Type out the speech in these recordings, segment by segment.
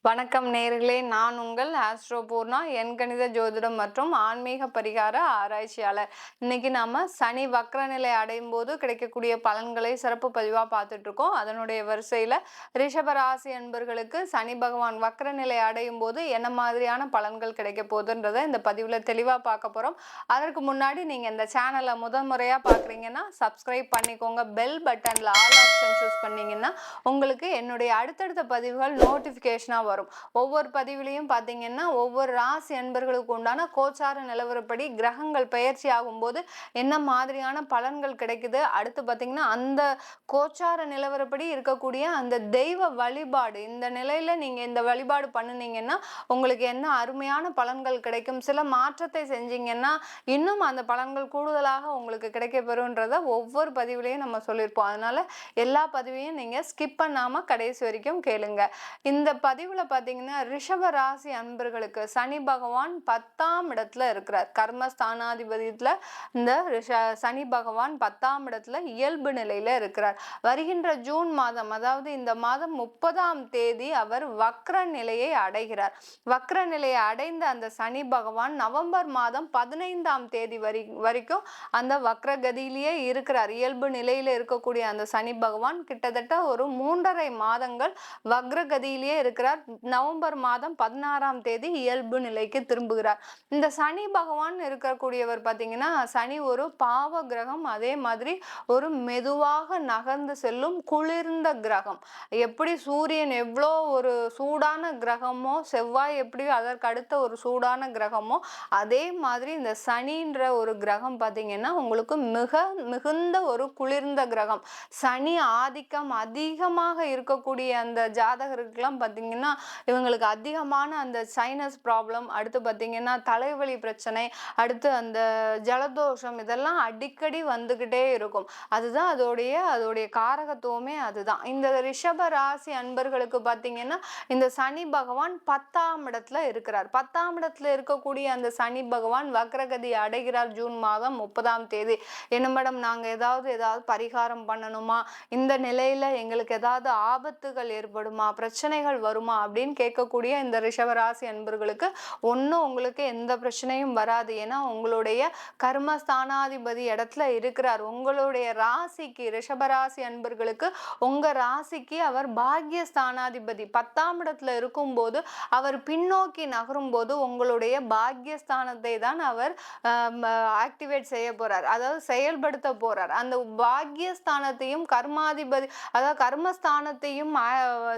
வணக்கம் நேயர்களே, நான் உங்கள் ஆஸ்ட்ரோ பூர்ணா, எண்கணித ஜோதிடம் மற்றும் ஆன்மீக பரிகார ஆராய்ச்சியாளர். இன்னைக்கு நாம சனி வக்ரநிலை அடையும் போது கிடைக்கக்கூடிய பலன்களை சிறப்பு பதிவாக பார்த்துட்டு இருக்கோம். அதனுடைய வரிசையில் ரிஷபராசி அன்பர்களுக்கு சனி பகவான் வக்ரநிலை அடையும் போது என்ன மாதிரியான பலன்கள் கிடைக்க போகுதுன்றதை இந்த பதிவில் தெளிவாக பார்க்க போகிறோம். அதற்கு முன்னாடி நீங்கள் இந்த சேனலை முதன்முறையாக பார்க்குறீங்கன்னா சப்ஸ்கிரைப் பண்ணிக்கோங்க. பெல் பட்டனில் ஆல் ஆப்ஷன் சூஸ் பண்ணிங்கன்னா உங்களுக்கு என்னுடைய அடுத்தடுத்த பதிவுகள் நோட்டிஃபிகேஷனாக வரும். ஒவ்வொரு பதிவுலையும் பார்த்தீங்கன்னா ஒவ்வொரு ராசி அன்பர்களுக்கு உண்டான கோச்சார நிலவரப்படி கிரகங்கள் பயிற்சி ஆகும்போது என்ன மாதிரியான பலன்கள் கிடைக்குது, அடுத்து பார்த்தீங்கன்னா அந்த கோச்சார நிலவரப்படி இருக்கக்கூடிய அந்த தெய்வ வழிபாடு, இந்த நிலையில நீங்க இந்த வழிபாடு பண்ணுனீங்கன்னா உங்களுக்கு என்ன அருமையான பலன்கள் கிடைக்கும், சில மாற்றத்தை செஞ்சீங்கன்னா இன்னும் அந்த பலன்கள் கூடுதலாக உங்களுக்கு கிடைக்க பெறும்ன்றத ஒவ்வொரு பதிவுலையும் நம்ம சொல்லியிருப்போம். அதனால எல்லா பதிவையும் நீங்க ஸ்கிப் பண்ணாம கடைசி வரைக்கும் கேளுங்க. இந்த பதிவுல பாத்தீங்கன்னா ரிஷப ராசி அன்பர்களுக்கு சனி பகவான் 10ஆம் இடத்துல இருக்கிறார். கர்மஸ்தானாதிபதியத்துல இந்த சனி பகவான் 10ஆம் இடத்துல இயல்பு நிலையில இருக்கிறார். வருகின்ற ஜூன் மாதம், அதாவது இந்த மாதம் 30ஆம் தேதி அவர் வக்ர நிலையை அடைகிறார். வக்ர நிலையை அடைந்த அந்த சனி பகவான் நவம்பர் மாதம் 15ஆம் தேதி வரைக்கும் அந்த வக்ரகதியிலேயே இருக்கிறார். இயல்பு நிலையில இருக்கக்கூடிய அந்த சனி பகவான் கிட்டத்தட்ட ஒரு 3.5 மாதங்கள் வக்ரகதியிலேயே இருக்கிறார். நவம்பர் மாதம் 16ஆம் தேதி இயல்பு நிலைக்கு திரும்புகிறார். இந்த சனி பகவான் இருக்கக்கூடியவர் பார்த்தீங்கன்னா சனி ஒரு பாவ கிரகம், அதே மாதிரி ஒரு மெதுவாக நகர்ந்து செல்லும் குளிர்ந்த கிரகம். எப்படி சூரியன் எவ்வளோ ஒரு சூடான கிரகமோ, செவ்வாய் எப்படி அதற்கு அடுத்த ஒரு சூடான கிரகமோ, அதே மாதிரி இந்த சனின்ற ஒரு கிரகம் பார்த்தீங்கன்னா உங்களுக்கு மிகுந்த ஒரு குளிர்ந்த கிரகம். சனி ஆதிக்கம் அதிகமாக இருக்கக்கூடிய அந்த ஜாதகருக்கெல்லாம் பார்த்தீங்கன்னா இவங்களுக்கு அதிகமான அந்த சைனஸ் ப்ராப்ளம், அடுத்து பார்த்தீங்கன்னா தலைவலி பிரச்சனை, அடுத்து அந்த ஜலதோஷம், இதெல்லாம் அடிக்கடி வந்துக்கிட்டே இருக்கும். அதுதான் அதோடைய காரகத்துவமே அதுதான். இந்த ரிஷப ராசி அன்பர்களுக்கு பார்த்தீங்கன்னா இந்த சனி பகவான் 10ஆம் இடத்துல இருக்கிறார். 10ஆம் இடத்துல இருக்கக்கூடிய அந்த சனி பகவான் வக்ரகதி அடைகிறார் ஜூன் மாதம் 30ஆம் தேதி. என்ன மேடம், நாங்கள் ஏதாவது பரிகாரம் பண்ணணுமா, இந்த நிலையில எங்களுக்கு ஏதாவது ஆபத்துகள் ஏற்படுமா, பிரச்சனைகள் வருமா அப்படின்னு கேட்கக்கூடிய இந்த ரிஷபராசி அன்பர்களுக்கு ஒன்றும் உங்களுக்கு எந்த பிரச்சனையும் வராது. ஏன்னா உங்களுடைய கர்மஸ்தானாதிபதி இடத்துல இருக்கிறார். உங்களுடைய ராசிக்கு, ரிஷபராசி அன்பர்களுக்கு உங்க ராசிக்கு அவர் பாக்யஸ்தானாதிபதி 10ஆம் இடத்துல இருக்கும்போது அவர் பின்னோக்கி நகரும் போது உங்களுடைய பாக்யஸ்தானத்தை தான் அவர் ஆக்டிவேட் செய்ய போறார், அதாவது செயல்படுத்த போறார். அந்த பாக்யஸ்தானத்தையும் அதாவது கர்மஸ்தானத்தையும்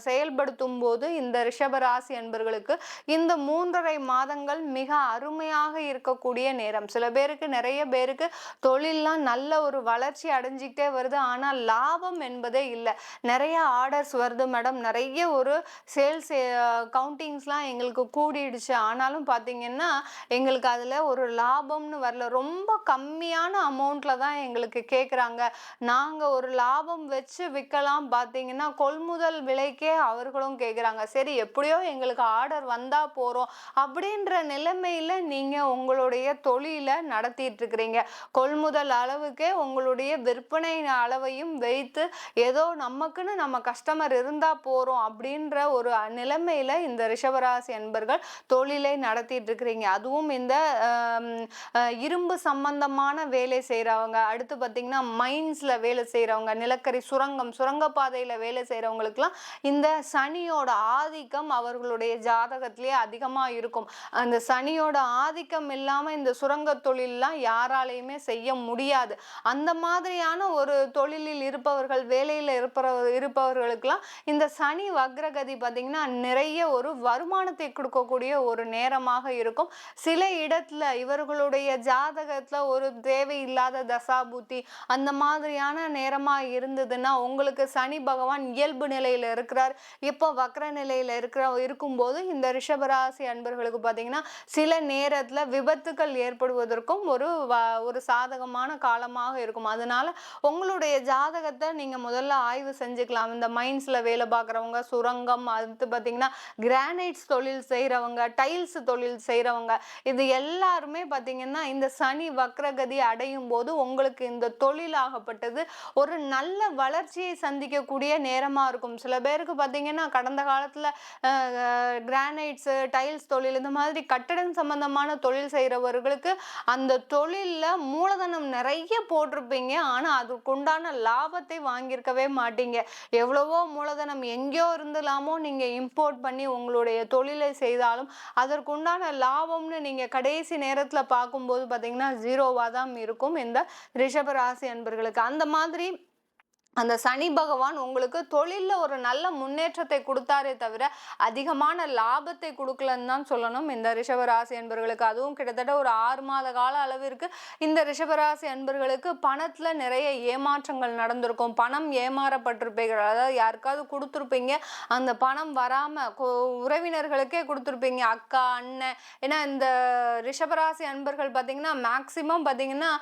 செயல்படுத்தும் போது இந்த ரிஷபராசி அன்பர்களுக்கு இந்த 3.5 மாதங்கள் மிக அருமையாக இருக்கக்கூடிய நேரம். சில பேருக்கு, நிறைய பேருக்கு தொழில்லாம் நல்ல ஒரு வளர்ச்சி அடைஞ்சிக்கிட்டே வருது, ஆனால் லாபம் என்பதே இல்லை. நிறைய ஆர்டர்ஸ் வருது மேடம், நிறைய ஒரு சேல்ஸ் கவுண்டிங்ஸ்லாம் எங்களுக்கு கூடிடுச்சு, ஆனாலும் பார்த்தீங்கன்னா எங்களுக்கு அதில் ஒரு லாபம்னு வரல, ரொம்ப கம்மியான அமௌண்ட்ல தான் எங்களுக்கு கேட்குறாங்க, நாங்கள் ஒரு லாபம் வச்சு விற்கலாம், பார்த்தீங்கன்னா கொள்முதல் விலைக்கே அவர்களும் கேட்குறாங்க. சரி, எப்படியோ எங்களுக்கு ஆர்டர் வந்தா போறோம் அப்படின்ற நிலைமையில நீங்க உங்களுடைய தொழிலை நடத்திட்டு இருக்கிறீங்க. கொள்முதல் அளவுக்கே உங்களுடைய விற்பனை அளவையும் வைத்து ஏதோ நமக்குன்னு நம்ம கஸ்டமர் இருந்தா போறோம் அப்படின்ற ஒரு நிலைமையில இந்த ரிஷபராசி அன்பர்கள் தொழிலை நடத்திட்டு இருக்கிறீங்க. அதுவும் இந்த இரும்பு சம்பந்தமான வேலை செய்யறவங்க, அடுத்து பார்த்தீங்கன்னா மைன்ஸ்ல வேலை செய்யறவங்க, நிலக்கரி சுரங்கப்பாதையில வேலை செய்யறவங்களுக்குலாம் இந்த சனியோட ஆதிக்கம் அவர்களுடைய ஜாதகத்திலே அதிகமா இருக்கும். அந்த சனியோட ஆதிக்கம் இல்லாம இந்த சுரங்க தொழிலெல்லாம் யாராலையுமே செய்ய முடியாது. அந்த மாதிரியான ஒரு தொழிலில் இருப்பவர்கள், வேலையில இருப்பவர்களுக்கெல்லாம் இந்த சனி வக்ரகதி பார்த்தீங்கன்னா நிறைய ஒரு வருமானத்தை கொடுக்கக்கூடிய ஒரு நேரமாக இருக்கும். சில இடத்துல இவர்களுடைய ஜாதகத்துல ஒரு தேவையில்லாத தசாபுத்தி அந்த மாதிரியான நேரமா இருந்ததுன்னா உங்களுக்கு சனி பகவான் இயல்பு நிலையில இருக்கிறார், இப்போ வக்ர நிலையில இருக்கிற இருக்கும்போது இந்த ரிஷபராசி அன்பர்களுக்கு பார்த்தீங்கன்னா சில நேரத்துல விபத்துக்கள் ஏற்படுவதற்கும் ஒரு சாதகமான காலமாக இருக்கும். அதனால உங்களுடைய ஜாதகத்தை நீங்க முதல்ல ஆய்வு செஞ்சுக்கலாம். இந்த மைன்ஸ்ல வேலை பார்க்குறவங்க, சுரங்கம், அடுத்து பார்த்தீங்கன்னா கிரானைட்ஸ் தொழில் செய்யறவங்க, டைல்ஸ் தொழில் செய்யறவங்க, இது எல்லாருமே பார்த்தீங்கன்னா இந்த சனி வக்ரகதி அடையும் போது உங்களுக்கு இந்த தொழிலாகப்பட்டது ஒரு நல்ல வளர்ச்சியை சந்திக்கக்கூடிய நேரமா இருக்கும். சில பேருக்கு பார்த்தீங்கன்னா கடந்த காலத்துல கிரானைட்ஸ், டைல்ஸ் தொழில் இந்த மாதிரி கட்டடம் சம்பந்தமான தொழில் செய்யறவர்களுக்கு அந்த தொழில்ல மூலதனம் நிறைய போட்டிருப்பீங்க. ஆனா அதுக்குண்டான லாபத்தை வாங்கியிருக்கவே மாட்டீங்க. எவ்வளவோ மூலதனம் எங்கேயோ இருந்துலாமோ நீங்க இம்போர்ட் பண்ணி உங்களுடைய தொழிலை செய்தாலும் அதற்குண்டான லாபம்னு நீங்க கடைசி நேரத்துல பார்க்கும்போது பார்த்தீங்கன்னா ஜீரோவா தான் இருக்கும் இந்த ரிஷபராசி அன்பர்களுக்கு. அந்த மாதிரி அந்த சனி பகவான் உங்களுக்கு தொழில்ல ஒரு நல்ல முன்னேற்றத்தை கொடுத்தாரே தவிர அதிகமான லாபத்தை கொடுக்கலன்னு தான் சொல்லணும் இந்த ரிஷபராசி அன்பர்களுக்கு. அதுவும் கிட்டத்தட்ட ஒரு 6 மாத கால அளவிற்கு இந்த ரிஷபராசி அன்பர்களுக்கு பணத்துல நிறைய ஏமாற்றங்கள் நடந்திருக்கும். பணம் ஏமாறப்பட்டிருப்பீர்கள். அதாவது யாருக்காவது கொடுத்துருப்பீங்க, அந்த பணம் வராம உறவினர்களுக்கே கொடுத்துருப்பீங்க, அக்கா, அண்ணன். ஏன்னா இந்த ரிஷபராசி அன்பர்கள் பார்த்தீங்கன்னா மேக்சிமம் பார்த்தீங்கன்னா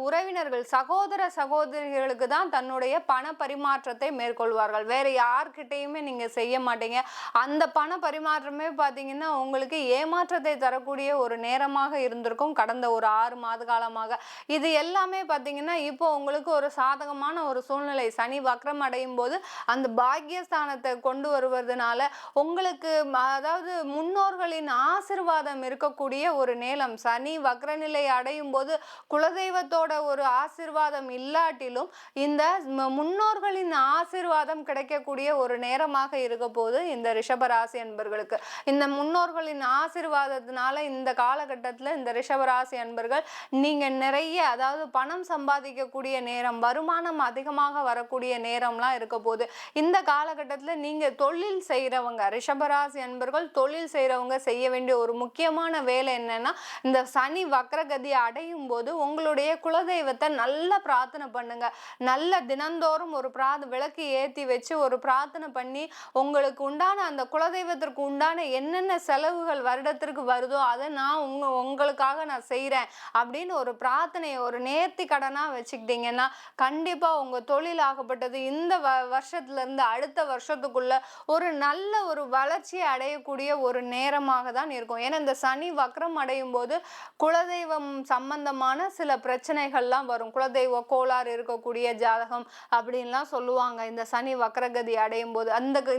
உறவினர்கள், சகோதர சகோதரிகளுக்கு தான் தன்னுடைய பண பரிமாற்றத்தை மேற்கொள்வார்கள். வேற யார்கிட்டையுமே நீங்க செய்ய மாட்டீங்க. அந்த பண பரிமாற்றமே பாத்தீங்கன்னா உங்களுக்கு ஏமாற்றத்தை தரக்கூடிய ஒரு நேரமாக இருந்திருக்கும் கடந்த ஒரு 6 மாத காலமாக. இது எல்லாமே பாத்தீங்கன்னா இப்போ உங்களுக்கு ஒரு சாதகமான ஒரு சூழ்நிலை சனி வக்ரம் அடையும் போது அந்த பாக்கியஸ்தானத்தை கொண்டு வருவதனால உங்களுக்கு அதாவது முன்னோர்களின் ஆசிர்வாதம் இருக்கக்கூடிய ஒரு நேரம். சனி வக்ரநிலை அடையும் போது குலதெய்வத்தோட ஒரு ஆசிர்வாதம் இல்லாட்டிலும் இந்த முன்னோர்களின் ஆசீர்வாதம் கிடைக்கக்கூடிய ஒரு நேரமாக இருக்க போது இந்த ரிஷபராசி அன்பர்களுக்கு. இந்த முன்னோர்களின் ஆசீர்வாதத்தினால இந்த காலகட்டத்தில் இந்த ரிஷபராசி அன்பர்கள் நீங்க நிறைய அதாவது பணம் சம்பாதிக்கக்கூடிய நேரம், வருமானம் அதிகமாக வரக்கூடிய நேரம்லாம் இருக்க போது. இந்த காலகட்டத்தில் நீங்க தொழில் செய்யறவங்க, ரிஷபராசி அன்பர்கள் தொழில் செய்யறவங்க செய்ய வேண்டிய ஒரு முக்கியமான வேலை என்னன்னா, இந்த சனி வக்ரகதி அடையும் போது உங்களுடைய குலதெய்வத்தை நல்லா பிரார்த்தனை பண்ணுங்க. நல்ல தினந்தோறும் ஒரு விளக்கு ஏற்றி வச்சு ஒரு பிரார்த்தனை பண்ணி உங்களுக்கு உண்டான அந்த குலதெய்வத்திற்கு உண்டான என்னென்ன செலவுகள் வருடத்திற்கு வருதோ அதை நான் உங்களுக்காக நான் செய்கிறேன் அப்படின்னு ஒரு பிரார்த்தனையை ஒரு நேர்த்தி கடனாக வச்சுக்கிட்டீங்கன்னா கண்டிப்பாக உங்கள் தொழில் ஆகப்பட்டது இந்த வருஷத்துலேருந்து அடுத்த வருஷத்துக்குள்ள ஒரு நல்ல ஒரு வளர்ச்சியை அடையக்கூடிய ஒரு நேரமாக தான் இருக்கும். ஏன்னா இந்த சனி வக்ரம் அடையும் போது குலதெய்வம் சம்பந்தமான சில பிரச்சனைகள்லாம் வரும். குலதெய்வ கோளாறு இருக்கக்கூடிய ஜாதகம் அப்படின்லாம் சொல்லுவாங்க இந்த சனி வக்ரகதி அடையும் போது.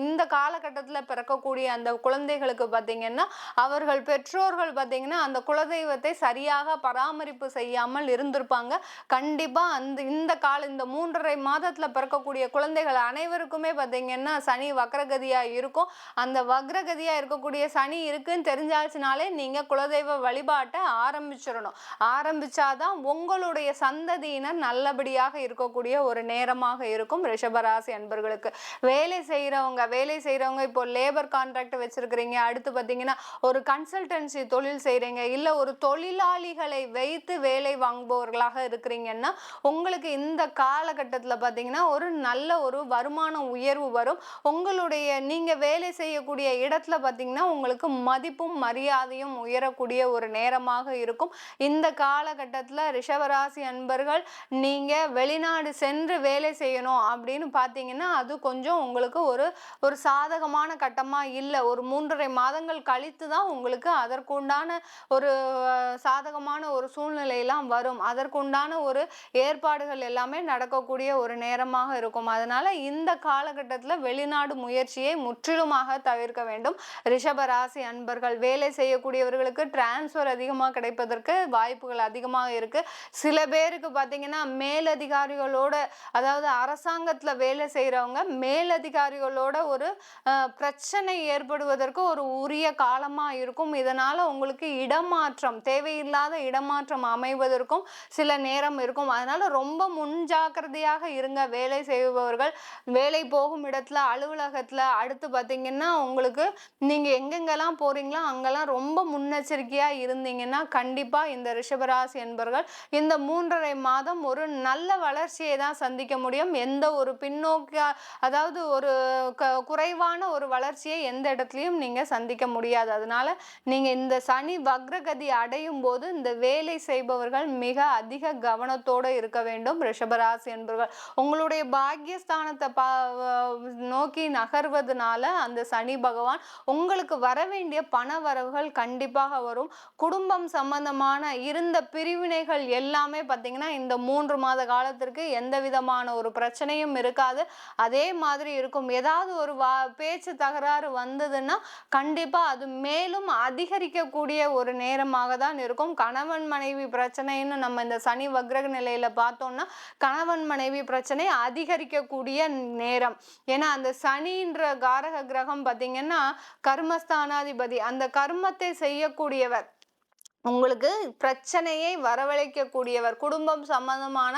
இந்த காலகட்டத்தில் பிறக்கக்கூடிய அந்த குழந்தைகளுக்கு பார்த்தீங்கன்னா அவர்கள் பெற்றோர்கள் பார்த்தீங்கன்னா அந்த குலதெய்வத்தை சரியாக பராமரிப்பு செய்யாமல் இருந்திருப்பாங்க. கண்டிப்பா இந்த 3.5 மாதத்துல பிறக்கக்கூடிய குழந்தைகள் அனைவருக்குமே பார்த்தீங்கன்னா சனி வக்ரகதியா இருக்கும். அந்த வக்ரகதியா இருக்கக்கூடிய சனி இருக்குன்னு தெரிஞ்சாச்சுனாலே நீங்க குலதெய்வ வழிபாட்டை ஆரம்பிச்சிடணும். ஆரம்பிச்சாதான் உங்களுடைய சந்ததியினர் நல்லபடியாக இருக்கக்கூடிய ஒரு நேரமாக இருக்கும் ரிஷபராசி அன்பர்களுக்கு. வேலை செய்யறவங்க இப்போ லேபர் கான்ட்ராக்ட் வச்சிருக்கிறீங்க, அடுத்து பார்த்தீங்கன்னா ஒரு கன்சல்டன்சி தொழில் செய்யறீங்க, இல்ல ஒரு தொழிலாளிகளை வைத்து வேலை வாங்குபவர்களாக இருக்கிறீங்கன்னா உங்களுக்கு இந்த காலகட்டத்தில் பார்த்தீங்கன்னா ஒரு நல்ல ஒரு வருமான உயர்வு வரும். உங்களுடைய நீங்க வேலை செய்யக்கூடிய இடத்துல பார்த்தீங்கன்னா உங்களுக்கு மதிப்பும் மரியாதையும் உயரக்கூடிய ஒரு நேரமாக இருக்கும். இந்த காலகட்டத்தில் ரிஷபராசி அன்பர்கள் நீங்க வெளிநாடு சென்று வேலை செய்யணும் அப்படின்னு பார்த்தீங்கன்னா அது கொஞ்சம் உங்களுக்கு ஒரு சாதகமான கட்டமா இல்லை. ஒரு 3.5 மாதங்கள் கழித்து தான் உங்களுக்கு அதற்குண்டான ஒரு சாதகமான ஒரு சூழ்நிலையெல்லாம் வரும். அதற்குண்டான ஒரு ஏற்பாடுகள் எல்லாமே நடக்கக்கூடிய ஒரு நேரமாக இருக்கும். அதனால இந்த காலகட்டத்தில் வெளிநாடு முயற்சியை முற்றிலுமாக தவிர்க்க வேண்டும். ரிஷபராசி அன்பர்கள் வேலை செய்யக்கூடியவர்களுக்கு டிரான்ஸ்ஃபர் அதிகமாக கிடைப்பதற்கு வாய்ப்புகள் அதிகமாக இருக்கு. சில பேருக்கு பார்த்தீங்கன்னா மேலதிகாரிகளோட அதாவது அரசாங்கத்தில் வேலை செய்கிறவங்க மேலதிகாரிகளோட ஒரு பிரச்சனை ஏற்படுவதற்கு ஒரு உரிய காலமாக இருக்கும். இதனால உங்களுக்கு இடமாற்றம், தேவையில்லாத இடமாற்றம் அமைவதற்கும் சில நேரம் இருக்கும். அதனால ரொம்ப முன்ஜாக்கிரதையாக இருங்க வேலை செய்பவர்கள். வேலை போகும் இடத்துல, அலுவலகத்தில், அடுத்து பார்த்தீங்கன்னா உங்களுக்கு நீங்கள் எங்கெங்கெல்லாம் போறீங்களோ அங்கெல்லாம் ரொம்ப முன்னெச்சரிக்கையாக இருந்தீங்கன்னா கண்டிப்பாக இந்த ரிஷபராசி என்பவர்கள் இந்த 3.5 மாதம் ஒரு நல்ல வளர்ச்சியை தான் சந்திக்க முடியும். முடியும். எந்த ஒரு பின்னோக்கிய அதாவது ஒரு குறைவான ஒரு வளர்ச்சியை எந்த இடத்துலயும் நீங்க சந்திக்க முடியாது. அதனால நீங்க இந்த சனி வக்ரகதி அடையும் போது இந்த வேலை செய்பவர்கள் மிக அதிக கவனத்தோட இருக்க வேண்டும். ரிஷபராசி என்பவர்கள் உங்களுடைய பாக்கியஸ்தானத்தை நோக்கி நகர்வதனால அந்த சனி பகவான் உங்களுக்கு வர வேண்டிய பண வரவுகள் கண்டிப்பாக வரும். குடும்பம் சம்பந்தமான இருந்த பிரிவினைகள் எல்லாமே பார்த்தீங்கன்னா இந்த 3 மாத காலத்திற்கு எந்த விதமான ஒரு பிரச்சனையும் இருக்காது. அதே மாதிரி இருக்கும். ஏதாவது ஒரு பேச்சு தகராறு வந்ததுன்னா கண்டிப்பா அது மேலும் அதிகரிக்கக்கூடிய ஒரு நேரமாக தான் இருக்கும். கணவன் மனைவி பிரச்சனைன்னு நம்ம இந்த சனி வக்ர நிலையில பார்த்தோம்னா கணவன் மனைவி பிரச்சனை அதிகரிக்கக்கூடிய நேரம். ஏன்னா அந்த சனின்ற காரக கிரகம் பார்த்தீங்கன்னா கர்மஸ்தானாதிபதி. அந்த கர்மத்தை செய்யக்கூடியவர், உங்களுக்கு பிரச்சனையை வரவழைக்கக்கூடியவர், குடும்பம் சம்பந்தமான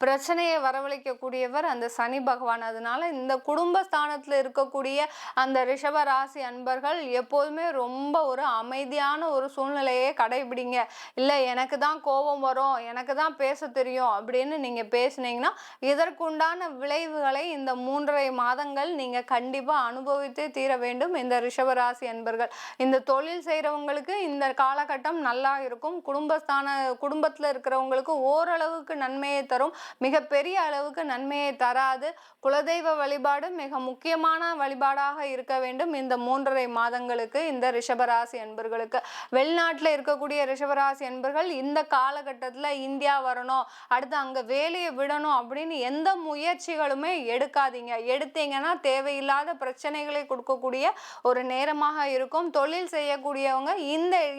பிரச்சனையை வரவழைக்கக்கூடியவர் அந்த சனி பகவான். அதனால இந்த குடும்பஸ்தானத்துல இருக்கக்கூடிய அந்த ரிஷப ராசி அன்பர்கள் எப்போதுமே ரொம்ப ஒரு அமைதியான ஒரு சூழ்நிலையை கடைபிடிங்க. இல்லை எனக்கு தான் கோபம் வரும், எனக்கு தான் பேச தெரியும் அப்படின்னு நீங்க பேசுனீங்கன்னா இதற்குண்டான விளைவுகளை இந்த 3.5 மாதங்கள் நீங்க கண்டிப்பா அனுபவித்தே தீர வேண்டும். இந்த ரிஷபராசி அன்பர்கள் இந்த தொழில் செய்யறவங்களுக்கு இந்த காலகட்டம் நல்லா இருக்கும். குடும்பத்துல இருக்கிறவங்களுக்கு ஓரளவுக்கு நன்மையை தரும், மிகப்பெரிய அளவுக்கு நன்மையை தராது. குலதெய்வ வழிபாடு மிக முக்கியமான வழிபாடாக இருக்க வேண்டும் இந்த 3.5 மாதங்களுக்கு இந்த ரிஷபராசி அன்பர்களுக்கு. வெளிநாட்டுல இருக்கக்கூடிய ரிஷபராசி அன்பர்கள் இந்த காலகட்டத்துல இந்தியா வரணும், அடுத்து அங்க வேலையை விடணும் அப்படின்னு எந்த முயற்சிகளுமே எடுக்காதீங்க. எடுத்தீங்கன்னா தேவையில்லாத பிரச்சனைகளை கொடுக்கக்கூடிய ஒரு நேரமாக இருக்கும். தொழில் செய்யக்கூடியவங்க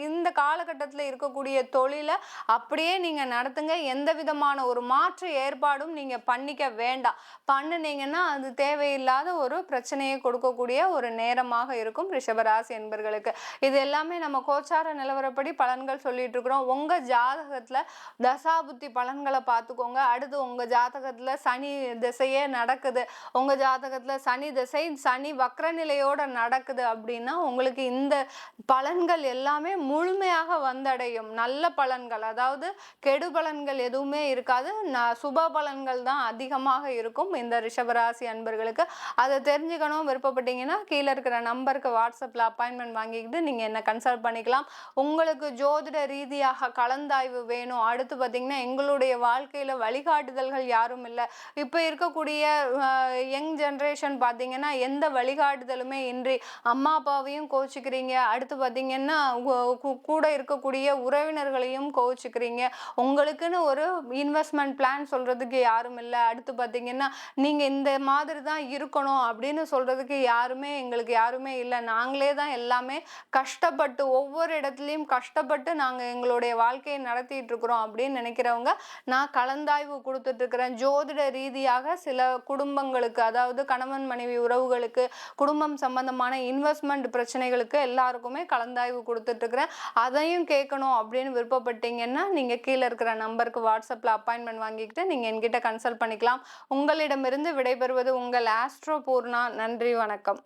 இந்த காலகட்டத்தில் இருக்கக்கூடிய தொழிலை அப்படியே நீங்க நடத்துங்க. எந்த விதமான ஒரு மாற்று ஏற்பாடும் நீங்க பண்ணிக்க வேண்டாம். பண்ணுனீங்கன்னா அது தேவையில்லாத ஒரு பிரச்சனையை கொடுக்கக்கூடிய ஒரு நேரமாக இருக்கும் ரிஷபராசி என்பர்களுக்கு. இது எல்லாமே நம்ம கோச்சார நிலவரப்படி பலன்கள் சொல்லிட்டு இருக்கிறோம். உங்க ஜாதகத்துல தசாபுத்தி பலன்களை பார்த்துக்கோங்க. அடுத்து உங்க ஜாதகத்துல சனி திசையே நடக்குது, உங்க ஜாதகத்துல சனி திசை சனி வக்ர நிலையோட நடக்குது அப்படின்னா உங்களுக்கு இந்த பலன்கள் எல்லாமே முழுமையாக வந்தடையும். நல்ல பலன்கள், அதாவது கெடு பலன்கள் எதுவுமே இருக்காது. சுப பலன்கள் தான் அதிகமாக இருக்கும் இந்த ரிஷபராசி அன்பர்களுக்கு. அதை தெரிஞ்சுக்கணும் விருப்பப்பட்டீங்கன்னா கீழே இருக்கிற நம்பருக்கு வாட்ஸ்அப்ல அப்பாயின்மெண்ட் வாங்கிக்கிட்டு நீங்க என்ன கன்சல்ட் பண்ணிக்கலாம். உங்களுக்கு ஜோதிட ரீதியாக கலந்தாய்வு வேணும், அடுத்து பார்த்தீங்கன்னா எங்களுடைய வாழ்க்கையில வழிகாட்டுதல்கள் யாரும் இல்லை, இப்போ இருக்கக்கூடிய யங் ஜென்ரேஷன் பார்த்தீங்கன்னா எந்த வழிகாட்டுதலுமே இன்றி அம்மா அப்பாவையும் கோச்சிக்கிறீங்க, அடுத்து பார்த்தீங்கன்னா கூட இருக்கக்கூடிய உறவினர்களையும் கோச்சிக்கிறீங்க, உங்களுக்குன்னு ஒரு இன்வெஸ்ட்மெண்ட் பிளான் சொல்றதுக்கு யாரும் இல்லை, அடுத்து பார்த்தீங்கன்னா நீங்க இந்த மாதிரி தான் இருக்கணும் அப்படின்னு சொல்றதுக்கு எங்களுக்கு யாருமே இல்லை, நாங்களே தான் எல்லாமே கஷ்டப்பட்டு ஒவ்வொரு இடத்துலையும் கஷ்டப்பட்டு நாங்கள் எங்களுடைய வாழ்க்கையை நடத்திட்டு இருக்கிறோம் அப்படின்னு நினைக்கிறவங்க நான் கலந்தாய்வு கொடுத்துட்டு இருக்கிறேன். ஜோதிட ரீதியாக சில குடும்பங்களுக்கு, அதாவது கணவன் மனைவி உறவுகளுக்கு, குடும்பம் சம்பந்தமான இன்வெஸ்ட்மெண்ட் பிரச்சனைகளுக்கு எல்லாருக்குமே கலந்தாய்வு கொடுத்துட்டு இருக்கிறேன். அதையும் கேட்கணும் அப்படின்னு விருப்பப்பட்டீங்கன்னா நீங்க கீழே இருக்கிற நம்பருக்கு வாட்ஸ்அப்ல அப்பாயின்மெண்ட் வாங்கிக்கிட்டு நீங்க என்கிட்ட கன்சல்ட் பண்ணிக்கலாம். உங்களிடமிருந்து விடைபெறுவது உங்கள் ஆஸ்ட்ரோ பூர்ணா. நன்றி, வணக்கம்.